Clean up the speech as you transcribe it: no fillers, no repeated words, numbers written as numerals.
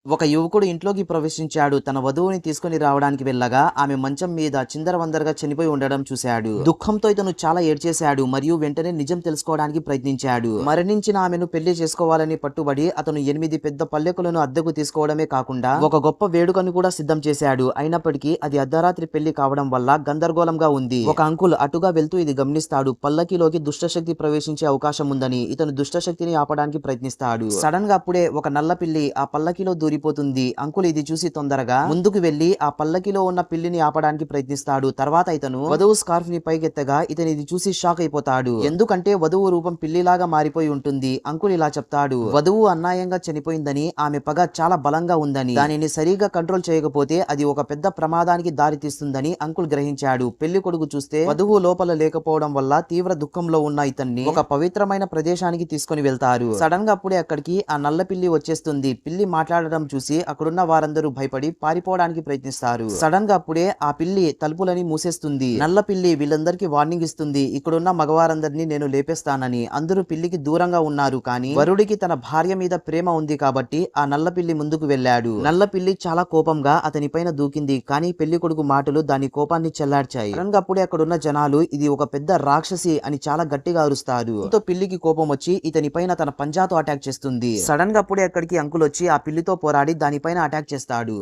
ఒక యువకుడు ఇంట్లోకి ప్రవేశించాడు. తన వధువుని తీసుకుని రావడానికి వెళ్ళగా ఆమె మంచం మీద చిందరవందరగా చనిపోయి ఉండడం చూశాడు. దుఃఖంతో ఇతను చాలా ఏడ్చేశాడు మరియు వెంటనే నిజం తెలుసుకోవడానికి ప్రయత్నించాడు. మరణించిన ఆమెను పెళ్లి చేసుకోవాలని పట్టుబడి అతను 8 పెద్ద పల్లెకులను అద్దెకు తీసుకోవడమే కాకుండా ఒక గొప్ప వేడుకను కూడా సిద్ధం చేశాడు. అయినప్పటికీ అది అర్ధరాత్రి పెళ్లి కావడం వల్ల గందరగోళంగా ఉంది. ఒక అంకుల్ అటుగా వెళ్తూ ఇది గమనిస్తాడు. పల్లకిలోకి దుష్టశక్తి ప్రవేశించే అవకాశం ఉందని ఇతను దుష్టశక్తిని ఆపడానికి ప్రయత్నిస్తాడు. సడన్ గా అప్పుడే ఒక నల్ల పిల్లి ఆ పల్లకిలో దూరిపోతుంది. అంకుల్ ఇది చూసి తొందరగా ముందుకు వెళ్లి ఆ పల్లకిలో ఉన్న పిల్లిని ఆపడానికి ప్రయత్నిస్తాడు. తర్వాత ఇతను వధువు స్కార్ఫ్ ని పైకెత్తగా ఇతను ఇది చూసి షాక్ అయిపోతాడు. ఎందుకంటే వధువు రూపం పిల్లిలాగా మారిపోయి ఉంటుంది. అంకుల్ ఇలా చెప్తాడు, వధువు అన్యాయంగా చనిపోయిందని, ఆమె పగ చాలా బలంగా ఉందని, దానిని సరిగా కంట్రోల్ చేయకపోతే అది ఒక పెద్ద ప్రమాదానికి దారితీస్తుందని అంకుల్ గ్రహించాడు. పెళ్లి కొడుకు చూస్తే వధువు లోపల లేకపోవడం వల్ల తీవ్ర దుఃఖంలో ఉన్న ఇతన్ని ఒక పవిత్రమైన ప్రదేశానికి తీసుకొని వెళ్తారు. సడన్ గా అప్పుడే అక్కడికి ఆ నల్ల పిల్లి వచ్చేస్తుంది. పిల్లి మాట్లాడడం చూసి అక్కడున్న వారందరూ భయపడి పారిపోవడానికి ప్రయత్నిస్తారు. సడన్ గా అప్పుడే ఆ పిల్లి తలుపులని మూసేస్తుంది. నల్ల పిల్లి వీళ్ళందరికీ వార్నింగ్ ఇస్తుంది, ఇక్కడున్న మగవారందరినీ నేను లేపేస్తానని. అందరూ పిల్లికి దూరంగా ఉన్నారు. కానీ వరుడికి తన భార్య మీద ప్రేమ ఉంది కాబట్టి ఆ నల్ల పిల్లి ముందుకు వెళ్ళాడు. నల్ల పిల్లి చాలా కోపంగా అతని పైన దూకింది. కానీ పెళ్లి కొడుకు మాటలు దాని కోపాన్ని చెల్లార్చాయి. సడన్ గా అప్పుడే అక్కడున్న జనాలు ఇది ఒక పెద్ద రాక్షసి అని చాలా గట్టిగా అరుస్తారు. దీంతో పిల్లికి కోపం వచ్చి ఇతని పైన తన పంజాతో అటాక్ చేస్తుంది. సడన్ గా అప్పుడే అక్కడికి అంకుల్ వచ్చి ఆ పిల్లితో పోరాడి దానిపైన అటాక్ చేస్తాడు.